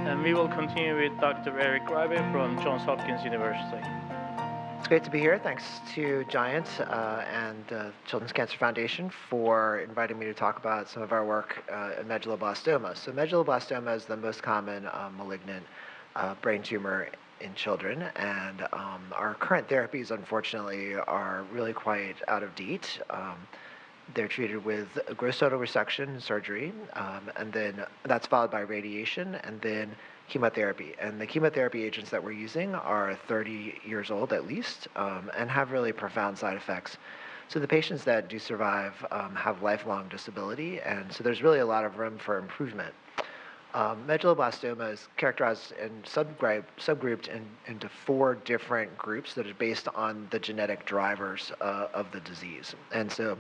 And we will continue with Dr. Raabe from Hopkins University. It's great to be here. Thanks to Giant and Children's Cancer Foundation for inviting me to talk about some of our work in medulloblastoma. So medulloblastoma is the most common malignant brain tumor in children, and our current therapies, unfortunately, are really quite out of date. They're treated with gross total resection surgery, and then that's followed by radiation, and then chemotherapy. And the chemotherapy agents that we're using are 30 years old at least, and have really profound side effects. So the patients that do survive have lifelong disability, and so there's really a lot of room for improvement. Medulloblastoma is characterized and subgrouped into 4 different groups that are based on the genetic drivers of the disease. And so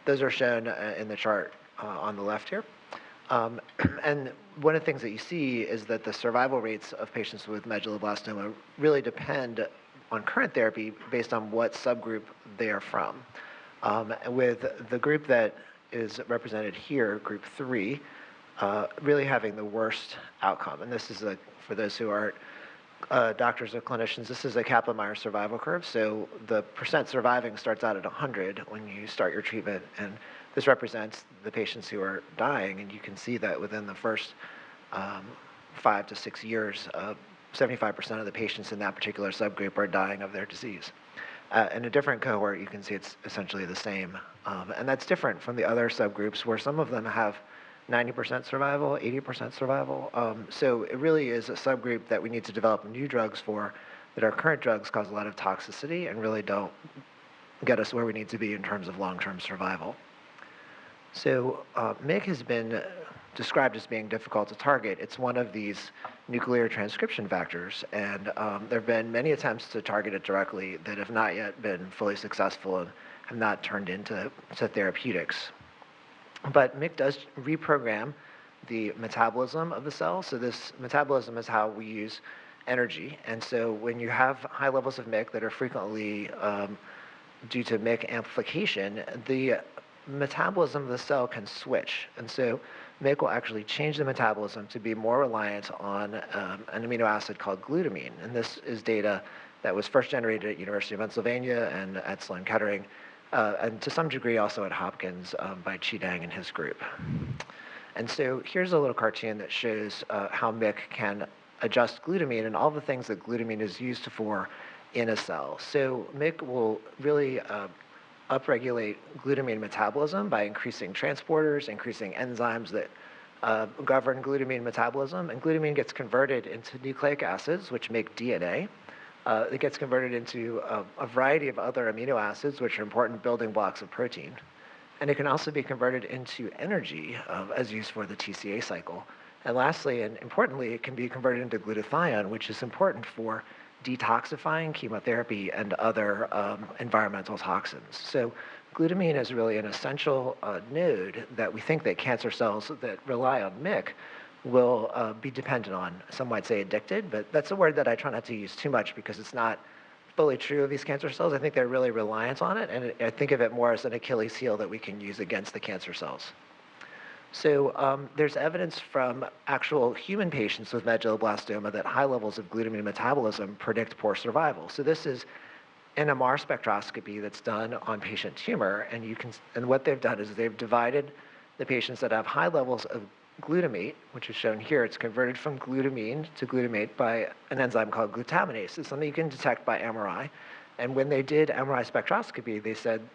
those are shown in the chart on the left here. And one of the things that you see is that the survival rates of patients with medulloblastoma really depend on current therapy based on what subgroup they are from. With the group that is represented here, group 3, really having the worst outcome. And this is, for those who aren't doctors or clinicians, this is a Kaplan-Meier survival curve. So the percent surviving starts out at 100 when you start your treatment, and this represents the patients who are dying, and you can see that within the first 5 to 6 years, 75% of the patients in that particular subgroup are dying of their disease. In a different cohort, you can see it's essentially the same. And that's different from the other subgroups where some of them have 90% survival, 80% survival. So it really is a subgroup that we need to develop new drugs for, that our current drugs cause a lot of toxicity and really don't get us where we need to be in terms of long-term survival. So MYC has been described as being difficult to target. It's one of these nuclear transcription factors, and there have been many attempts to target it directly that have not yet been fully successful and have not turned into therapeutics. But MYC does reprogram the metabolism of the cell. So this metabolism is how we use energy. And so when you have high levels of MYC that are frequently due to MYC amplification, the metabolism of the cell can switch. And so MYC will actually change the metabolism to be more reliant on an amino acid called glutamine. And this is data that was first generated at University of Pennsylvania and at Sloan Kettering, and to some degree also at Hopkins by Chi-Dang and his group. And so here's a little cartoon that shows how MYC can adjust glutamine and all the things that glutamine is used for in a cell. So MYC will really upregulate glutamine metabolism by increasing transporters, increasing enzymes that govern glutamine metabolism, and glutamine gets converted into nucleic acids, which make DNA. It gets converted into a variety of other amino acids, which are important building blocks of protein. And it can also be converted into energy as used for the TCA cycle. And lastly, and importantly, it can be converted into glutathione, which is important for detoxifying chemotherapy and other environmental toxins. So glutamine is really an essential node that we think that cancer cells that rely on MYC will be dependent on. Some might say addicted, but that's a word that I try not to use too much because it's not fully true of these cancer cells. I think they're really reliant on it, and I think of it more as an Achilles heel that we can use against the cancer cells. So there's evidence from actual human patients with medulloblastoma that high levels of glutamine metabolism predict poor survival. So this is NMR spectroscopy that's done on patient tumor, and what they've done is they've divided the patients that have high levels of glutamate, which is shown here. It's converted from glutamine to glutamate by an enzyme called glutaminase. It's something you can detect by MRI. And when they did MRI spectroscopy,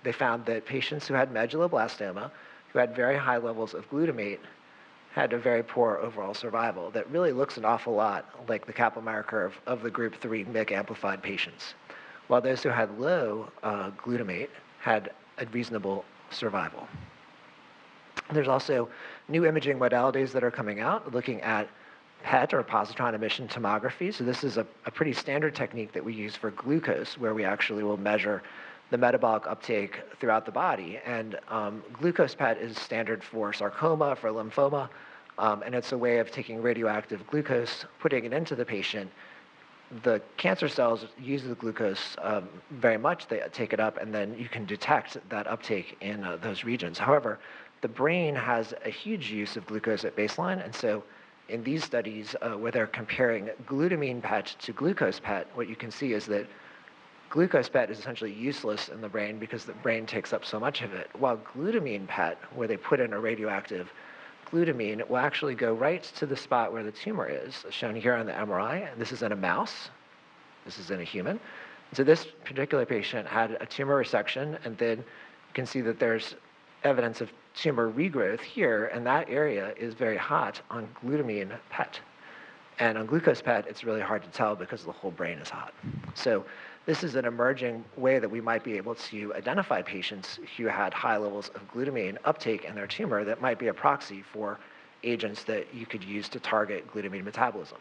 they found that patients who had medulloblastoma, who had very high levels of glutamate, had a very poor overall survival that really looks an awful lot like the Kaplan-Meier curve of the group 3 MYC amplified patients, while those who had low glutamate had a reasonable survival. There's also new imaging modalities that are coming out looking at PET, or positron emission tomography. So this is a pretty standard technique that we use for glucose, where we actually will measure the metabolic uptake throughout the body. And glucose PET is standard for sarcoma, for lymphoma, and it's a way of taking radioactive glucose, putting it into the patient. The cancer cells use the glucose very much. They take it up, and then you can detect that uptake in those regions. However, the brain has a huge use of glucose at baseline, and so in these studies where they're comparing glutamine PET to glucose PET, what you can see is that glucose PET is essentially useless in the brain because the brain takes up so much of it, while glutamine PET, where they put in a radioactive glutamine, will actually go right to the spot where the tumor is, shown here on the MRI. And this is in a mouse. This is in a human. So this particular patient had a tumor resection, and then you can see that there's evidence of tumor regrowth here, and that area is very hot on glutamine PET. And on glucose PET, it's really hard to tell because the whole brain is hot. So this is an emerging way that we might be able to identify patients who had high levels of glutamine uptake in their tumor that might be a proxy for agents that you could use to target glutamine metabolism.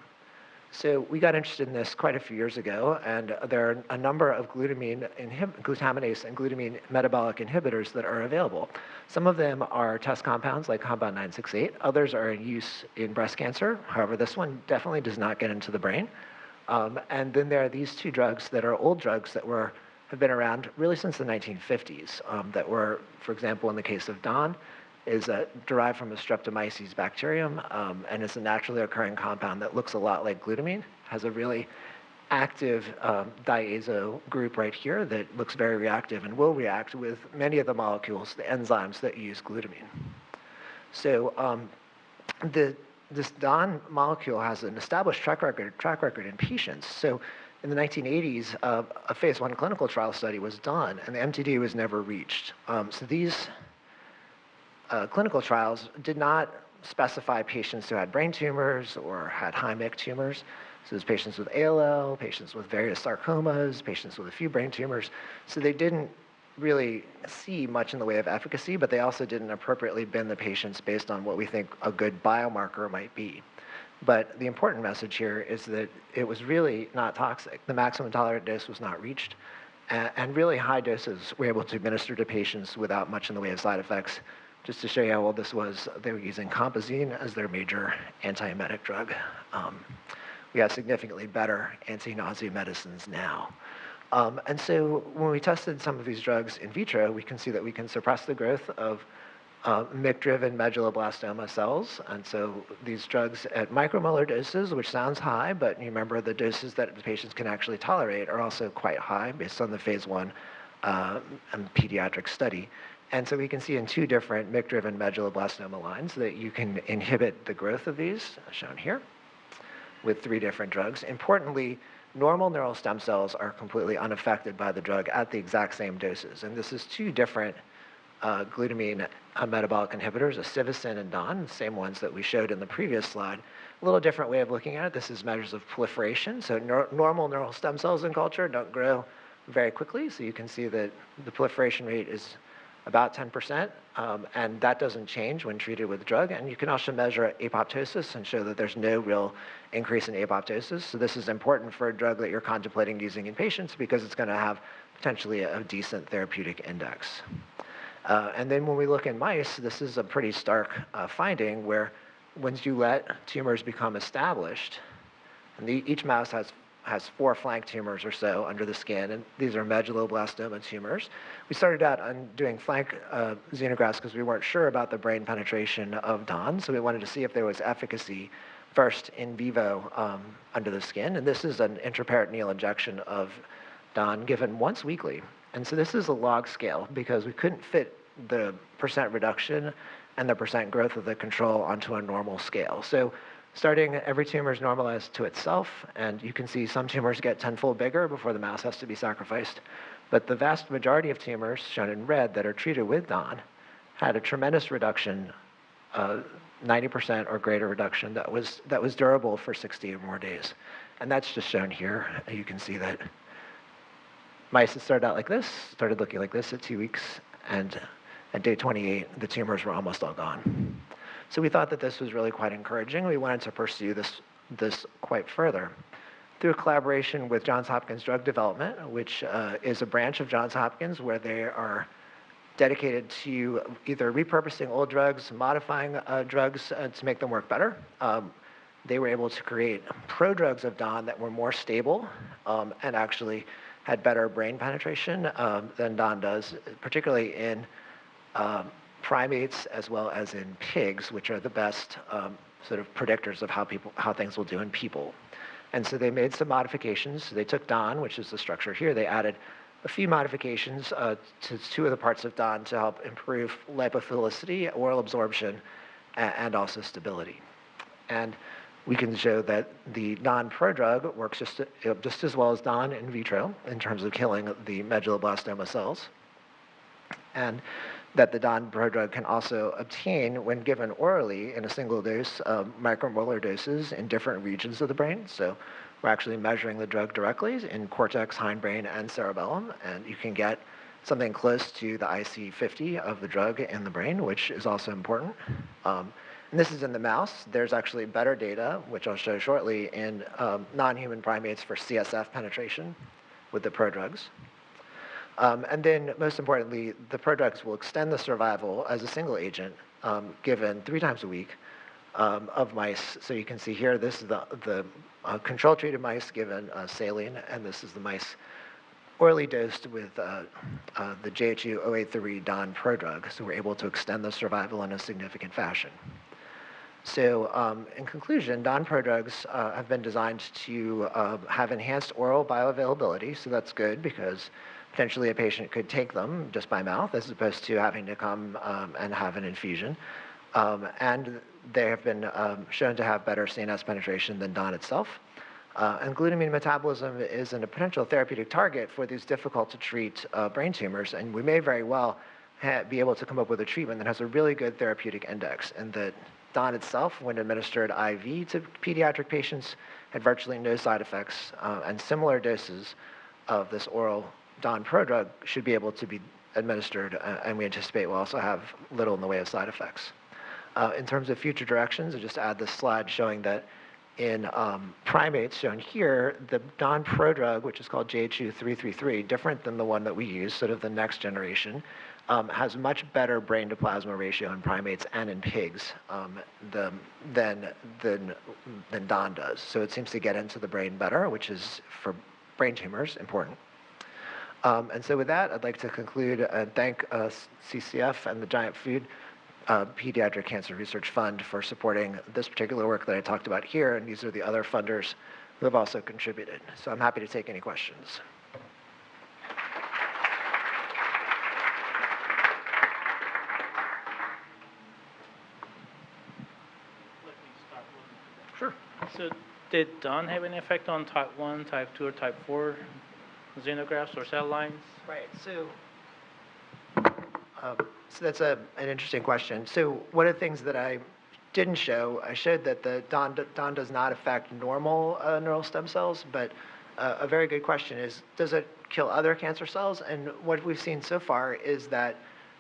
So we got interested in this quite a few years ago, and there are a number of glutaminase and glutamine metabolic inhibitors that are available. Some of them are test compounds like compound 968. Others are in use in breast cancer. However, this one definitely does not get into the brain. And then there are these two drugs that are old drugs that have been around really since the 1950s that were, for example, in the case of DON, is derived from a Streptomyces bacterium, and it's a naturally occurring compound that looks a lot like glutamine, has a really active diazo group right here that looks very reactive and will react with many of the molecules, the enzymes that use glutamine. So this DON molecule has an established track record in patients. So in the 1980s, a phase 1 clinical trial study was done, and the MTD was never reached. So these clinical trials did not specify patients who had brain tumors or had high MYC tumors. So there's patients with ALL, patients with various sarcomas, patients with a few brain tumors. So they didn't really see much in the way of efficacy, but they also didn't appropriately bin the patients based on what we think a good biomarker might be. But the important message here is that it was really not toxic. The maximum tolerated dose was not reached, and really high doses were able to administer to patients without much in the way of side effects. Just to show you how old this was, they were using compazine as their major antiemetic drug. We have significantly better anti-nausea medicines now. And so when we tested some of these drugs in vitro, we can see that we can suppress the growth of MYC-driven medulloblastoma cells. And so these drugs at micromolar doses, which sounds high, but you remember the doses that the patients can actually tolerate are also quite high based on the phase 1 pediatric study. And so we can see in two different MYC-driven medulloblastoma lines that you can inhibit the growth of these, shown here, with 3 different drugs. Importantly, normal neural stem cells are completely unaffected by the drug at the exact same doses. And this is 2 different glutamine metabolic inhibitors, acivacin and DON, the same ones that we showed in the previous slide. A little different way of looking at it. This is measures of proliferation. So normal neural stem cells in culture don't grow very quickly. So you can see that the proliferation rate is about 10%, and that doesn't change when treated with drug. And you can also measure apoptosis and show that there's no real increase in apoptosis. So this is important for a drug that you're contemplating using in patients because it's going to have potentially a decent therapeutic index. And then when we look in mice, this is a pretty stark finding where once you let tumors become established, and each mouse has 4 flank tumors or so under the skin, and these are medulloblastoma tumors. We started out on doing flank xenografts because we weren't sure about the brain penetration of DON, so we wanted to see if there was efficacy first in vivo under the skin, and this is an intraperitoneal injection of DON given once weekly. And so this is a log scale because we couldn't fit the percent reduction and the percent growth of the control onto a normal scale. So starting, every tumor is normalized to itself, and you can see some tumors get 10-fold bigger before the mouse has to be sacrificed. But the vast majority of tumors, shown in red, that are treated with DON had a tremendous reduction, 90% or greater reduction that was durable for 60 or more days. And that's just shown here. You can see that mice that started out like this, started looking like this at 2 weeks, and at day 28, the tumors were almost all gone. So we thought that this was really quite encouraging. We wanted to pursue this quite further. Through a collaboration with Johns Hopkins Drug Development, which is a branch of Johns Hopkins where they are dedicated to either repurposing old drugs, modifying drugs to make them work better. They were able to create prodrugs of DON that were more stable and actually had better brain penetration than DON does, particularly in primates as well as in pigs, which are the best sort of predictors of how things will do in people. And so they made some modifications. So they took DON, which is the structure here. They added a few modifications to two of the parts of DON to help improve lipophilicity, oral absorption, and also stability. And we can show that the DON prodrug works just as well as DON in vitro in terms of killing the medulloblastoma cells, and that the DON prodrug can also obtain, when given orally in a single dose, micromolar doses in different regions of the brain. So we're actually measuring the drug directly in cortex, hindbrain, and cerebellum, and you can get something close to the IC50 of the drug in the brain, which is also important. And this is in the mouse. There's actually better data, which I'll show shortly, in non-human primates for CSF penetration with the prodrugs. And then, most importantly, the prodrugs will extend the survival as a single agent given 3 times a week of mice. So you can see here, this is the control-treated mice given saline, and this is the mice orally dosed with the JHU-083 DON prodrug. So we're able to extend the survival in a significant fashion. So in conclusion, DON prodrugs have been designed to have enhanced oral bioavailability, so that's good because potentially a patient could take them just by mouth as opposed to having to come and have an infusion. And they have been shown to have better CNS penetration than DON itself. And glutamine metabolism is a potential therapeutic target for these difficult to treat brain tumors, and we may very well be able to come up with a treatment that has a really good therapeutic index, and that DON itself, when administered IV to pediatric patients, had virtually no side effects, and similar doses of this oral DON prodrug should be able to be administered, and we anticipate will also have little in the way of side effects. In terms of future directions, I just add this slide showing that in primates shown here, the DON prodrug, which is called JHU-333, different than the one that we use, sort of the next generation, has much better brain to plasma ratio in primates and in pigs than DON does. So it seems to get into the brain better, which is, for brain tumors, important. And so with that, I'd like to conclude and thank CCF and the Giant Food Pediatric Cancer Research Fund for supporting this particular work that I talked about here, and these are the other funders who have also contributed. So I'm happy to take any questions. Sure. So did DON have any effect on type 1, type 2, or type 4 xenografts or cell lines? Right. So that's an interesting question. So one of the things that I didn't show, I showed that the DON does not affect normal neural stem cells, but a very good question is, does it kill other cancer cells? And what we've seen so far is that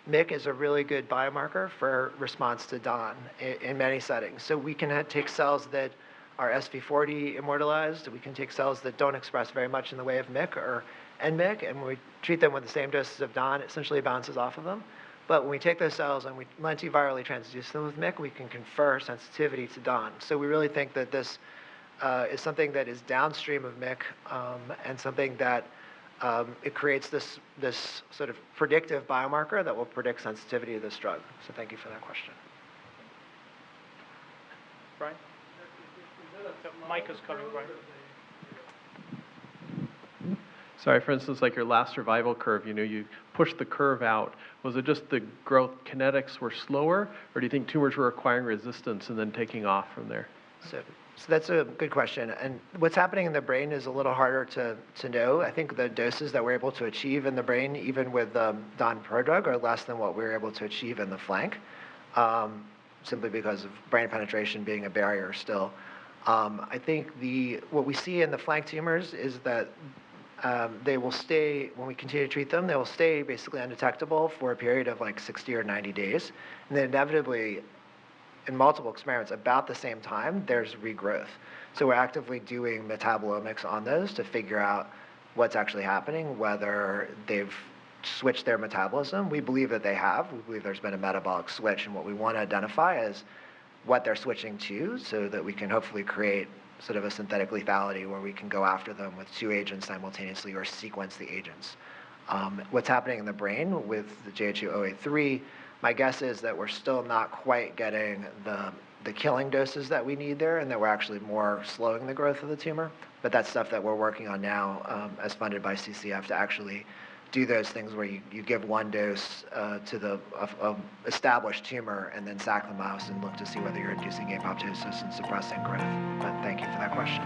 MYC is a really good biomarker for response to DON in many settings. So we can take cells that are SV40 immortalized. We can take cells that don't express very much in the way of MYC or NMYC, and when we treat them with the same doses of DON, it essentially bounces off of them. But when we take those cells and we lentivirally transduce them with MYC, we can confer sensitivity to DON. So we really think that this is something that is downstream of MYC and something that it creates this sort of predictive biomarker that will predict sensitivity to this drug. So thank you for that question. Brian? The mic is coming, Brian. Sorry, for instance, like your last survival curve, you pushed the curve out. Was it just the growth kinetics were slower, or do you think tumors were acquiring resistance and then taking off from there? So that's a good question. And what's happening in the brain is a little harder to know. I think the doses that we're able to achieve in the brain, even with DON prodrug, are less than what we were able to achieve in the flank, simply because of brain penetration being a barrier still. I think what we see in the flank tumors is that they will stay, when we continue to treat them, they will stay basically undetectable for a period of like 60 or 90 days. And then inevitably, in multiple experiments, about the same time, there's regrowth. So we're actively doing metabolomics on those to figure out what's actually happening, whether they've switched their metabolism. We believe that they have. We believe there's been a metabolic switch, and what we want to identify is what they're switching to so that we can hopefully create sort of a synthetic lethality where we can go after them with 2 agents simultaneously or sequence the agents. What's happening in the brain with the JHU-083, My guess is that we're still not quite getting the killing doses that we need there, and that we're actually more slowing the growth of the tumor. But that's stuff that we're working on now as funded by CCF to actually do those things where you give one dose to the established tumor and then sack the mouse and look to see whether you're inducing apoptosis and suppressing growth. But thank you for that question.